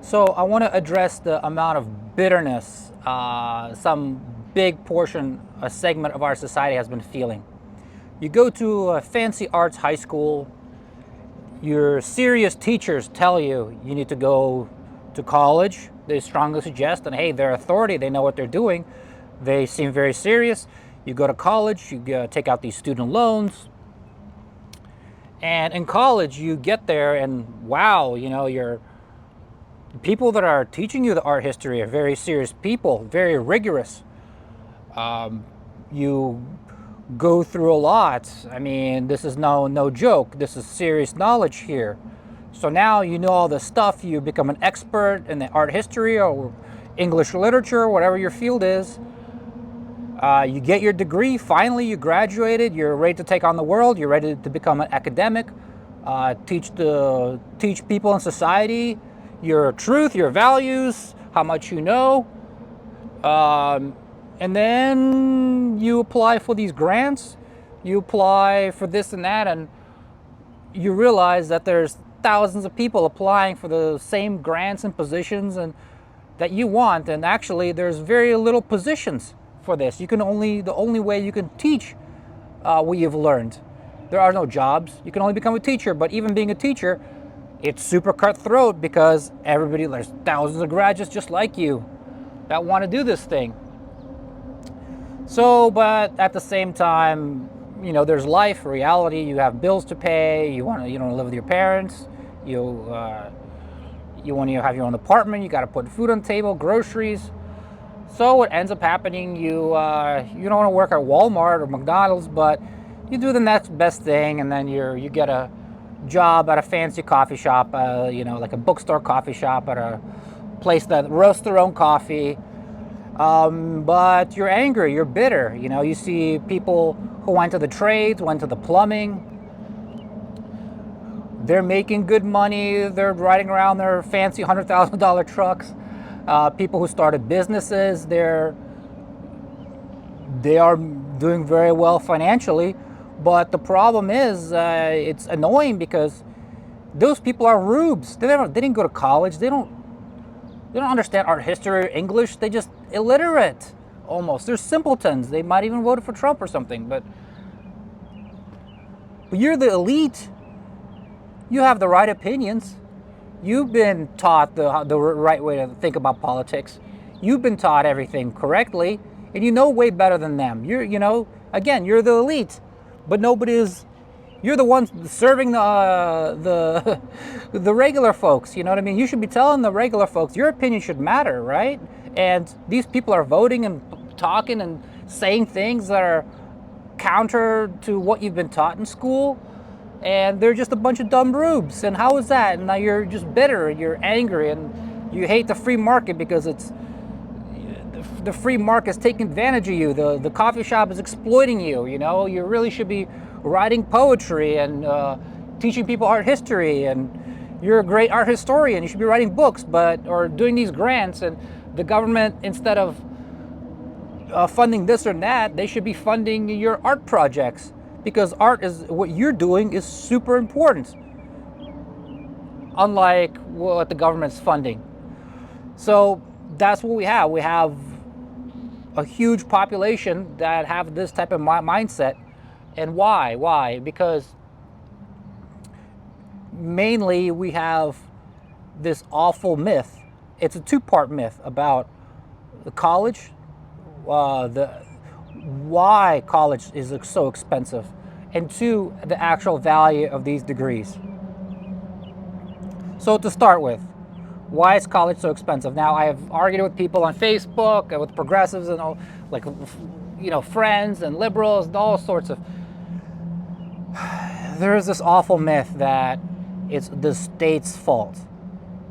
So I want to address the amount of bitterness some big portion, a segment of our society has been feeling. You go to a fancy arts high school, your serious teachers tell you you need to go to college. They strongly suggest, and hey, they're authority, they know what they're doing. They seem very serious. You go to college, you take out these student loans, and in college you get there and wow, you're people that are teaching you the art history are very serious people, very rigorous. You go through a lot. I mean, this is no joke. This is serious knowledge here. So now you know all this stuff. You become an expert in the art history or English literature, whatever your field is. You get your degree. Finally, you graduated. You're ready to take on the world. You're ready to become an academic. Teach people in society your truth, your values, how much you know. And then you apply for these grants, you apply for this and that, and you realize that there's thousands of people applying for the same grants and positions and that you want, and actually there's very little positions for this. The only way you can teach what you've learned. There are no jobs. You can only become a teacher, but even being a teacher, it's super cutthroat because there's thousands of graduates just like you that want to do this thing. So, but at the same time, there's life, reality. You have bills to pay. You want to live with your parents. You want to have your own apartment. You got to put food on the table, groceries. So what ends up happening, you don't want to work at Walmart or McDonald's, but you do the next best thing, and then you get a job at a fancy coffee shop, like a bookstore coffee shop, at a place that roasts their own coffee. But you're angry, you're bitter. You see people who went to the trades, went to the plumbing. They're making good money. They're riding around their fancy $100,000 trucks. People who started businesses, they are doing very well financially. But the problem is, it's annoying because those people are rubes. They didn't go to college. They don't understand art history or English. They just illiterate almost. They're simpletons. They might even vote for Trump or something. But you're the elite. You have the right opinions. You've been taught the right way to think about politics. You've been taught everything correctly, and you know way better than them. Again, you're the elite, but you're the ones serving the regular folks. You know what I mean? You should be telling the regular folks your opinion should matter, right? And these people are voting and talking and saying things that are counter to what you've been taught in school, and they're just a bunch of dumb rubes. And how is that? And now you're just bitter and you're angry and you hate the free market because the free market is taking advantage of you. The coffee shop is exploiting you. You really should be writing poetry and teaching people art history, and you're a great art historian. You should be writing books, or doing these grants. And the government, instead of funding this or that, they should be funding your art projects, because art is what you're doing is super important, unlike what the government's funding. So that's what we have. We have a huge population that have this type of mindset. And why? Because mainly we have this awful myth. It's a two-part myth about the college, why college is so expensive, and two, the actual value of these degrees. So to start with, why is college so expensive? Now, I have argued with people on Facebook and with progressives and all, friends and liberals and all sorts of. There is this awful myth that it's the state's fault.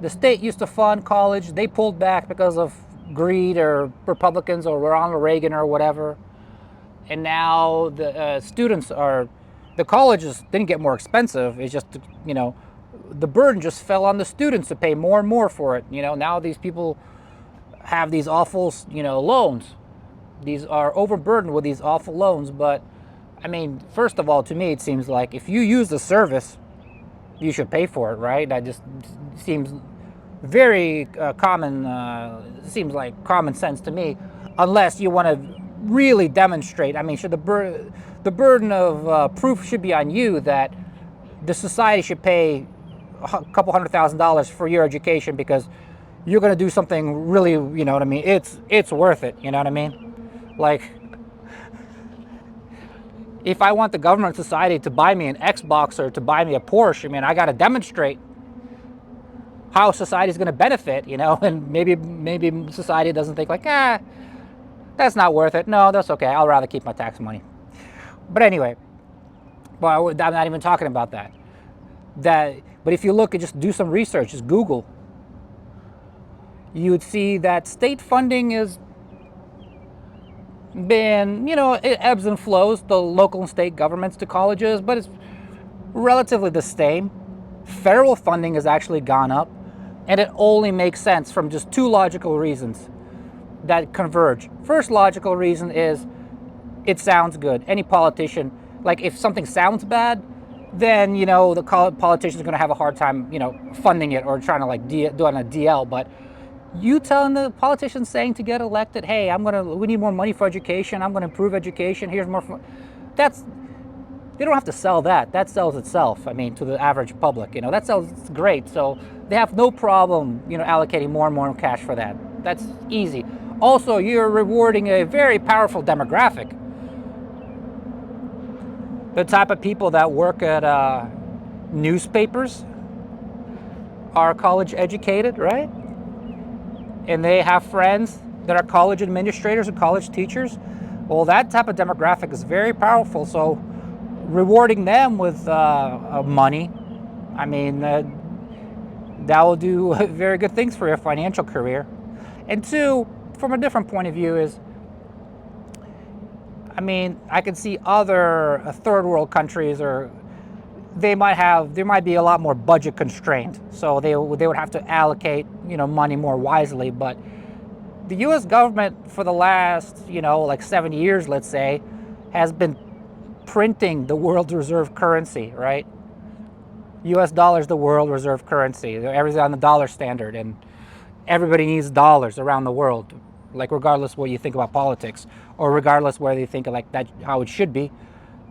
The state used to fund college. They pulled back because of greed or Republicans or Ronald Reagan or whatever. And now the colleges didn't get more expensive. It's just, the burden just fell on the students to pay more and more for it. Now these people have these awful, loans. These are overburdened with these awful loans. But I mean, first of all, to me, it seems like if you use the service, you should pay for it, right? That just seems very common, seems like common sense to me, unless you want to really demonstrate. I mean, should the burden of proof should be on you that the society should pay a couple $100,000 for your education because you're going to do something really, you know what I mean? It's worth it, you know what I mean? Like, if I want the government society to buy me an Xbox or to buy me a Porsche, I mean, I got to demonstrate how society is going to benefit, you know, and maybe society doesn't think like, that's not worth it. No, that's okay. I'll rather keep my tax money. But anyway, but I'm not even talking about that. But if you look and just do some research, just Google, you would see that state funding has been, you know, it ebbs and flows, the local and state governments to colleges, but it's relatively the same. Federal funding has actually gone up, and it only makes sense from just two logical reasons that converge. First logical reason is it sounds good. Any politician, like if something sounds bad, then, you know, the politician's going to have a hard time, you know, funding it or trying to like do it on a DL. But you telling the politicians saying to get elected, hey, we need more money for education. I'm going to improve education. Here's more. They don't have to sell that. That sells itself. I mean, to the average public, you know, that sells great. So they have no problem, you know, allocating more and more cash for that. That's easy. Also, you're rewarding a very powerful demographic. The type of people that work at newspapers are college educated, right? And they have friends that are college administrators or college teachers. Well, that type of demographic is very powerful. So rewarding them with money, I mean, that will do very good things for your financial career. And two, from a different point of view is, I mean, I can see other third world countries, or there might be a lot more budget constrained, so they would have to allocate, you know, money more wisely. But the U.S. government for the last, you know, like 7 years, let's say, has been printing the world's reserve currency, right? U.S. dollar is the world reserve currency. Everything's on the dollar standard, and everybody needs dollars around the world. Like, regardless what you think about politics, or regardless whether you think like that how it should be,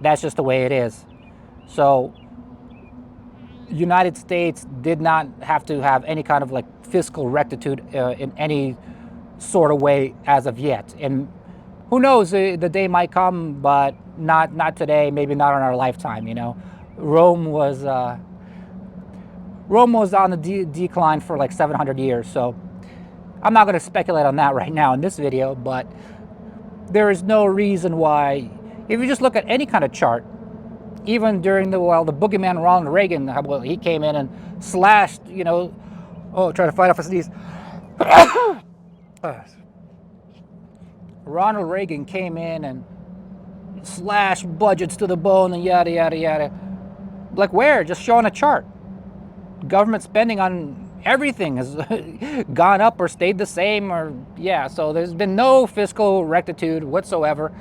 that's just the way it is. So United States did not have to have any kind of like fiscal rectitude in any sort of way as of yet. And who knows, the day might come, but not today, maybe not in our lifetime, you know. Rome was on the decline for like 700 years, so I'm not going to speculate on that right now in this video, but there is no reason why, if you just look at any kind of chart, even during the boogeyman Ronald Reagan, well, he came in and slashed, you know, trying to fight off a sneeze. Ronald Reagan came in and slashed budgets to the bone and yada, yada, yada. Like where? Just showing a chart. Government spending on everything has gone up or stayed the same, or yeah, so there's been no fiscal rectitude whatsoever.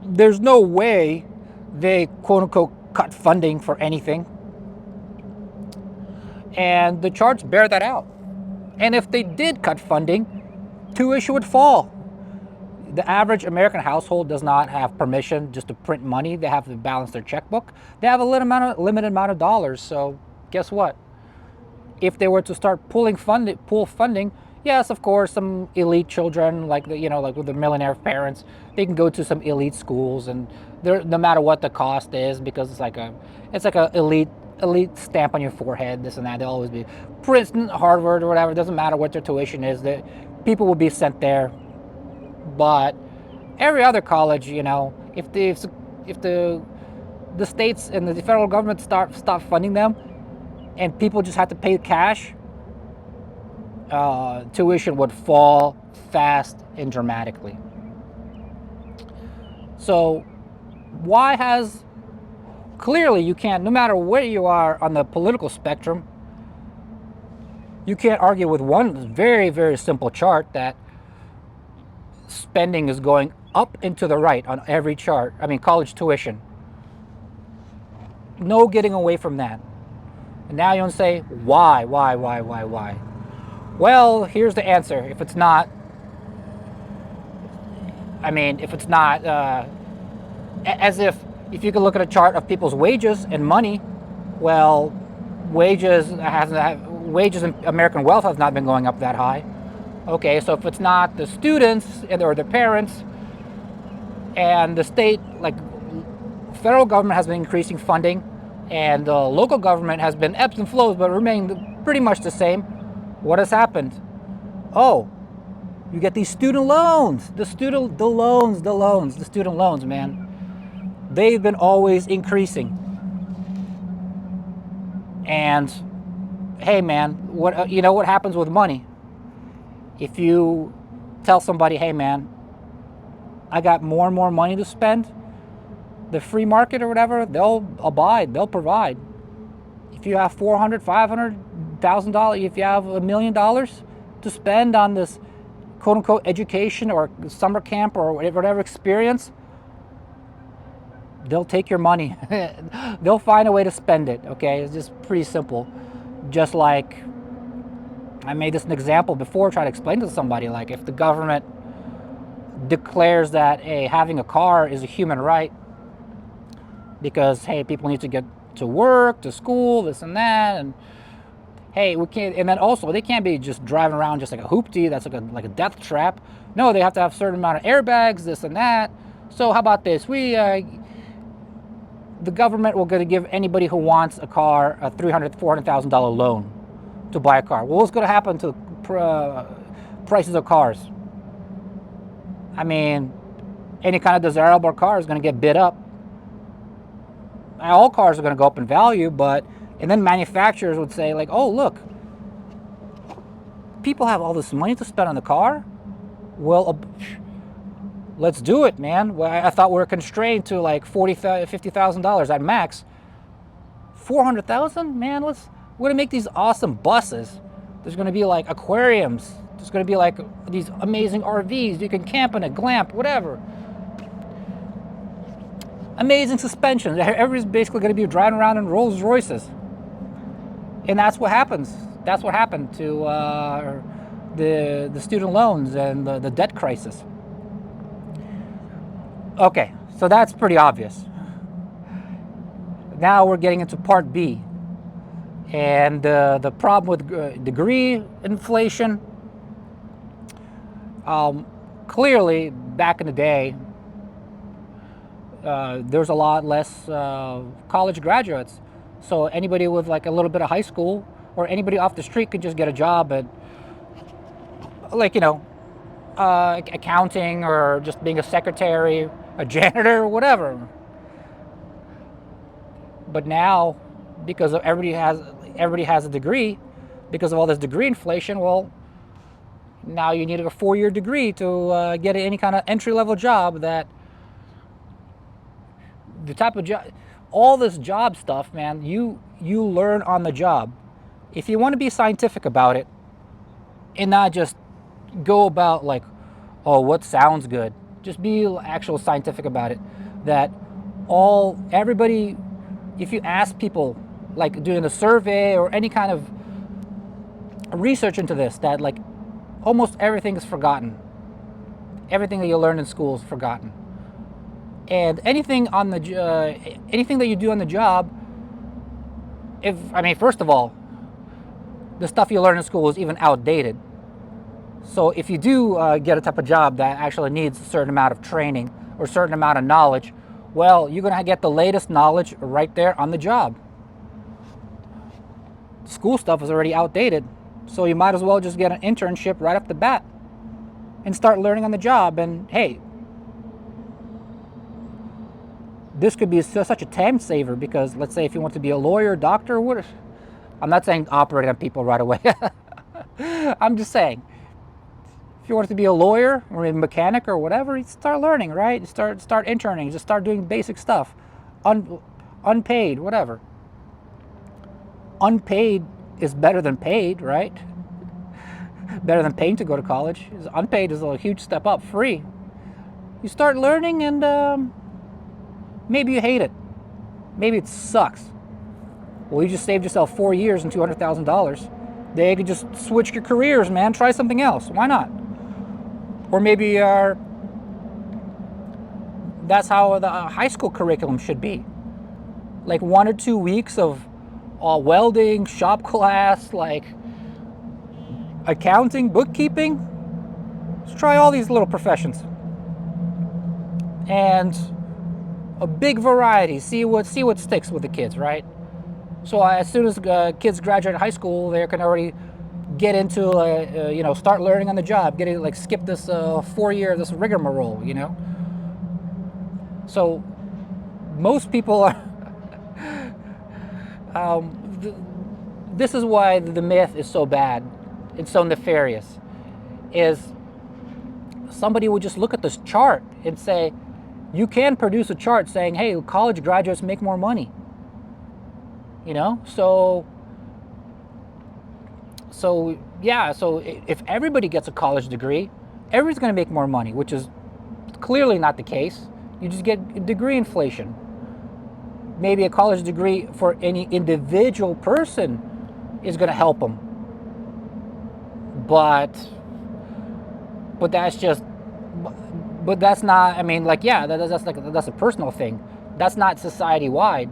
There's no way they quote unquote cut funding for anything, and the charts bear that out. And if they did cut funding, tuition would fall. The average American household does not have permission just to print money. They have to balance their checkbook. They have a limited amount of dollars. So guess what? If they were to start pull funding, yes, of course, some elite children, like like with the millionaire parents, they can go to some elite schools, and no matter what the cost is, because it's like a elite stamp on your forehead, this and that. They'll always be Princeton, Harvard, or whatever. It doesn't matter what their tuition is. That people will be sent there. But every other college, you know, if the states and the federal government stop funding them, and people just have to pay cash, tuition would fall fast and dramatically. So clearly you can't, no matter where you are on the political spectrum, you can't argue with one very, very simple chart that spending is going up and to the right on every chart. I mean, college tuition. No getting away from that. And now you want to say, why? Well, here's the answer. If it's not, if it's not, as if you could look at a chart of people's wages and money, well, wages and American wealth has not been going up that high. Okay, so if it's not the students or their parents and the state, like federal government has been increasing funding, and the local government has been ebbs and flows, but remained pretty much the same. What has happened? Oh, you get these student loans, the student loans, man. They've been always increasing. And hey, man, what happens with money? If you tell somebody, hey, man, I got more and more money to spend, the free market or whatever, they'll abide, they'll provide. If you have $400,000, $500,000, if you have $1 million to spend on this quote unquote education or summer camp or whatever experience, they'll take your money. They'll find a way to spend it. Okay, it's just pretty simple. Just like I made this an example before, try to explain to somebody, like if the government declares that having a car is a human right because hey, people need to get to work, to school, this and that, and hey, we can't, and then also they can't be just driving around just like a hoopty, that's like a death trap. No, they have to have a certain amount of airbags, this and that. So how about this? The government will going to give anybody who wants a car a $400,000 loan to buy a car. Well, what's going to happen to prices of cars? I mean, any kind of desirable car is going to get bid up. All cars are going to go up in value, and then manufacturers would say like, oh, look, people have all this money to spend on the car. Well, let's do it, man. Well, I thought we were constrained to like $40,000, $50,000 at max. $400,000, man. We're gonna make these awesome buses. There's gonna be like aquariums. There's gonna be like these amazing RVs. You can camp in a glamp, whatever. Amazing suspension. Everybody's basically gonna be driving around in Rolls Royces. And that's what happens. That's what happened to the student loans and the debt crisis. Okay, so that's pretty obvious. Now we're getting into part B. And the problem with degree inflation, clearly back in the day, there's a lot less college graduates. So anybody with like a little bit of high school or anybody off the street could just get a job at, like, accounting or just being a secretary, a janitor, whatever. But now, because of everybody has a degree, because of all this degree inflation, well, now you need a 4-year degree to get any kind of entry-level job. That the type of job, all this job stuff, man, you learn on the job. If you want to be scientific about it and not just go about like, oh, what sounds good, just be actual scientific about it. That everybody, if you ask people, like doing a survey or any kind of research into this, that like almost everything is forgotten. Everything that you learn in school is forgotten. And anything that you do on the job, first of all, the stuff you learn in school is even outdated. So if you do get a type of job that actually needs a certain amount of training or a certain amount of knowledge, well, you're going to get the latest knowledge right there on the job. School stuff is already outdated, so you might as well just get an internship right off the bat and start learning on the job. And hey, this could be such a time saver, because let's say if you want to be a lawyer, doctor, I'm not saying operate on people right away. I'm just saying, if you want to be a lawyer or a mechanic or whatever, you start learning, right? Start interning, just start doing basic stuff, unpaid, whatever. Unpaid is better than paid, right? Better than paying to go to college. Unpaid is a huge step up. Free, you start learning, and maybe you hate it, maybe it sucks. Well, you just saved yourself 4 years and $200,000. They could just switch your careers, man. Try something else. Why not? Or maybe that's how the high school curriculum should be. Like 1 or 2 weeks of welding, shop class, like accounting, bookkeeping. Let's try all these little professions. And a big variety. See what sticks with the kids, right? So as soon as kids graduate high school, they can already get into start learning on the job, skip this 4 year this rigmarole, So most people are. This is why the myth is so bad. It's so nefarious. Is somebody would just look at this chart and say, you can produce a chart saying, hey, college graduates make more money. So if everybody gets a college degree, everybody's going to make more money, which is clearly not the case. You just get degree inflation. Maybe a college degree for any individual person is going to help them. But that's not, that's a personal thing. That's not society-wide.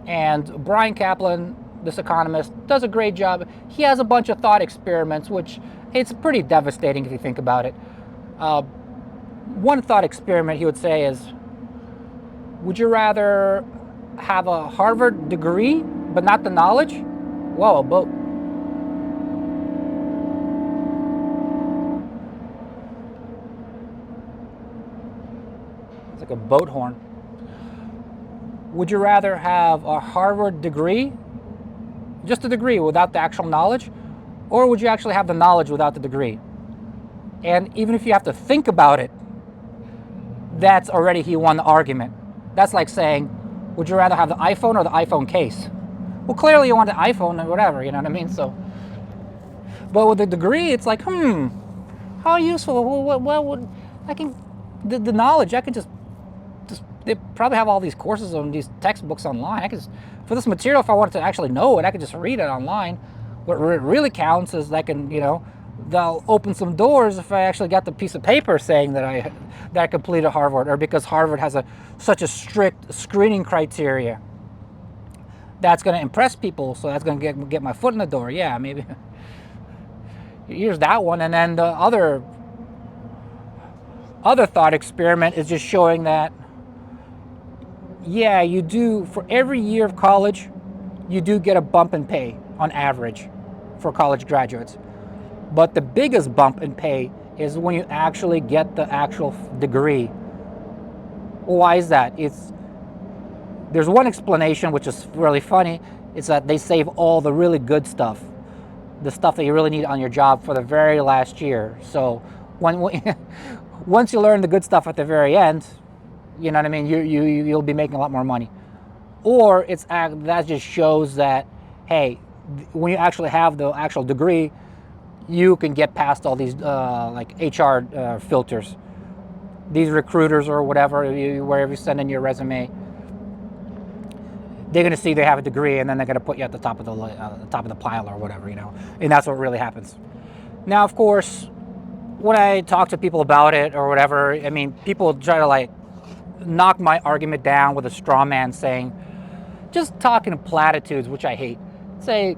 And Bryan Caplan, this economist, does a great job. He has a bunch of thought experiments, which it's pretty devastating if you think about it. One thought experiment he would say is, would you rather have a Harvard degree but not the knowledge? Whoa, a boat. It's like a boat horn. Would you rather have a Harvard degree, just a degree without the actual knowledge, or would you actually have the knowledge without the degree? And even if you have to think about it, that's already he won the argument. That's like saying, would you rather have the iPhone or the iPhone case? Well, clearly you want the iPhone or whatever, you know what I mean? So, but with a degree, it's like, how useful? What would I can the knowledge? I can just they probably have all these courses on these textbooks online. I could just, for this material, if I wanted to actually know it, I could just read it online. What really counts is I can, they'll open some doors if I actually got the piece of paper saying that I completed Harvard, or because Harvard has such a strict screening criteria. That's going to impress people, so that's going to get my foot in the door. Yeah, maybe. Here's that one, and then the other thought experiment is just showing that, yeah, you do, for every year of college, you do get a bump in pay on average for college graduates. But the biggest bump in pay is when you actually get the actual degree. Why is that? There's one explanation which is really funny. It's that they save all the really good stuff, the stuff that you really need on your job, for the very last year. So once you learn the good stuff at the very end, you know what I mean, you'll be making a lot more money. Or that just shows that, hey, when you actually have the actual degree, you can get past all these like HR filters. These recruiters or whatever, wherever you send in your resume, they're going to see they have a degree, and then they're going to put you at the top of the pile or whatever, and that's what really happens. Now, of course, when I talk to people about it or whatever, I mean, people try to knock my argument down with a straw man, saying, just talking platitudes, which I hate. Say,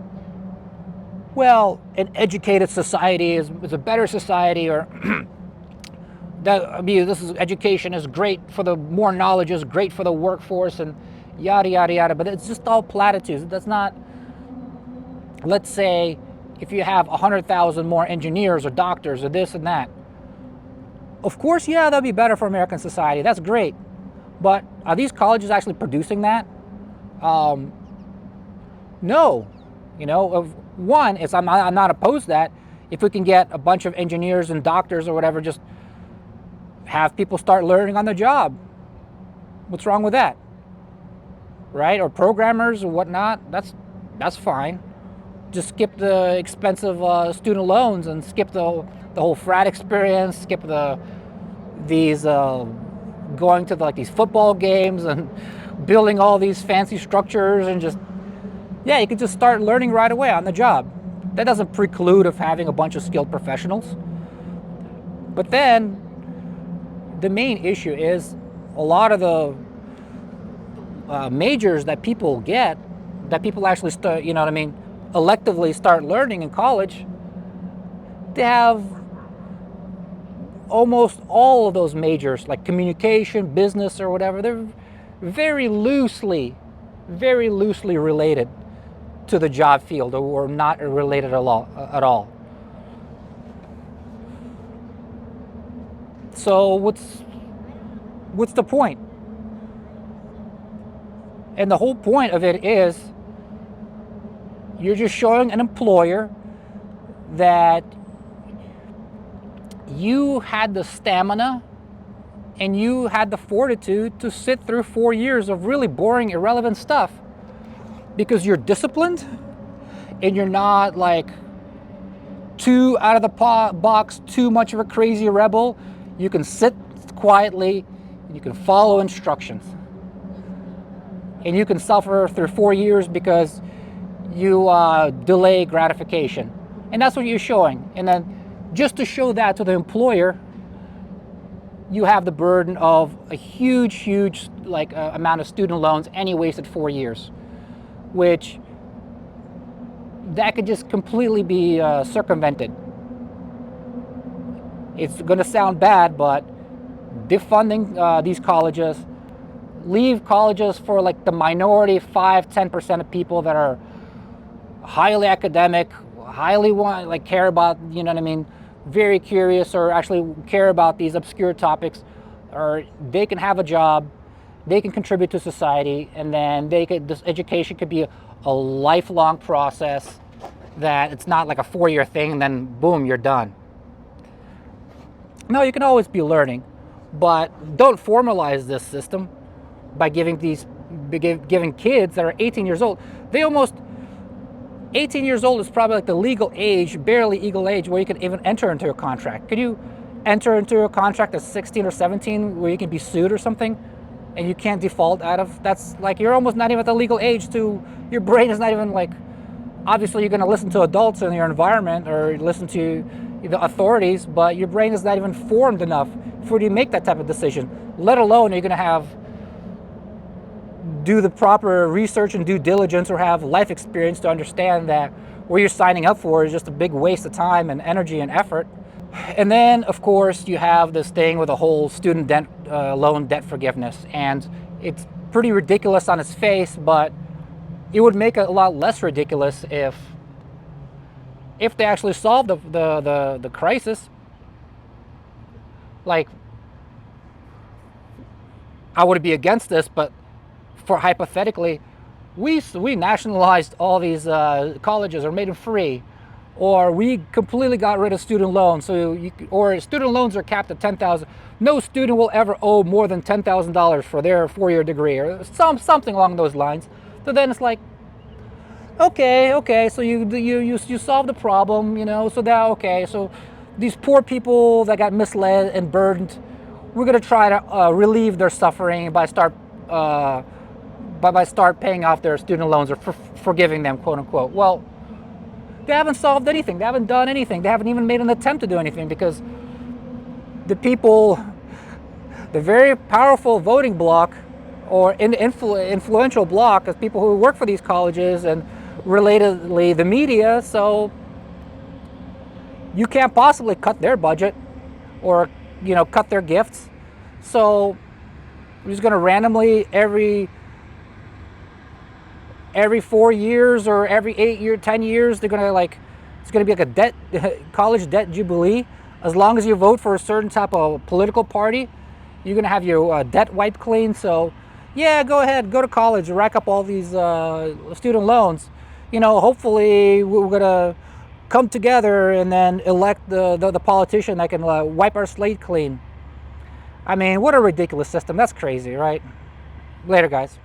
well, an educated society is a better society, or education is great for the more knowledge is great for the workforce, and yada yada yada. But it's just all platitudes. That's not. Let's say if you have 100,000 more engineers or doctors or this and that. Of course, yeah, that'd be better for American society. That's great. But are these colleges actually producing that? No. One is I'm not opposed to that. If we can get a bunch of engineers and doctors or whatever, just have people start learning on the job. What's wrong with that? Right? Or programmers or whatnot. That's fine. Just skip the expensive student loans and skip the whole frat experience. Skip these going to these football games and building all these fancy structures, and just Yeah, you can just start learning right away on the job. That doesn't preclude of having a bunch of skilled professionals. But then the main issue is a lot of the majors that people get, that people actually start, you know what I mean, electively start learning in college, they have almost all of those majors, like communication, business, or whatever, they're very loosely related to the job field, or not related at all. So what's the point? And the whole point of it is you're just showing an employer that you had the stamina and you had the fortitude to sit through 4 years of really boring, irrelevant stuff because you're disciplined and you're not like too out of the box, too much of a crazy rebel. You can sit quietly and you can follow instructions. And you can suffer through 4 years because you delay gratification. And that's what you're showing. And then just to show that to the employer, you have the burden of a huge amount of student loans, and you wasted 4 years, which that could just completely be circumvented. It's going to sound bad, but defunding these colleges, leave colleges for like the minority 5-10% of people that are highly academic, highly care about, you know what I mean, very curious, or actually care about these obscure topics, or they can have a job, they can contribute to society, and then this education could be a lifelong process, that it's not like a 4-year thing and then boom, you're done. No, you can always be learning, but don't formalize this system by giving kids that are 18 years old. 18 years old is probably like the legal age, barely legal age, where you can even enter into a contract. Could you enter into a contract at 16 or 17 where you can be sued or something and you can't default out of? That's like, you're almost not even at the legal age to, your brain is not even like, obviously you're going to listen to adults in your environment or listen to the authorities, but your brain is not even formed enough for you to make that type of decision, let alone you're going to do the proper research and due diligence or have life experience to understand that what you're signing up for is just a big waste of time and energy and effort. And then, of course, you have this thing with the whole student loan debt forgiveness, and it's pretty ridiculous on its face, but it would make it a lot less ridiculous if they actually solved the crisis. Like, I would be against this, but for hypothetically, we nationalized all these colleges or made them free, or we completely got rid of student loans. Or student loans are capped at $10,000. No student will ever owe more than $10,000 for their 4-year degree, or something along those lines. So then it's like, okay, so you solved the problem, you know. So now, okay, so these poor people that got misled and burdened, we're gonna try to relieve their suffering by start paying off their student loans, or forgiving them, quote unquote. Well, they haven't solved anything. They haven't done anything. They haven't even made an attempt to do anything, because the people, the very powerful voting bloc, or influential bloc, of people who work for these colleges, and relatedly the media, so you can't possibly cut their budget or, you know, cut their gifts. So we're just going to randomly every 4 years or every 10 years, they're going to it's going to be like a college debt jubilee. As long as you vote for a certain type of political party, you're going to have your debt wiped clean. So yeah, go ahead, go to college, rack up all these student loans. You know, hopefully we're going to come together and then elect the politician that can wipe our slate clean. I mean, what a ridiculous system. That's crazy, right? Later, guys.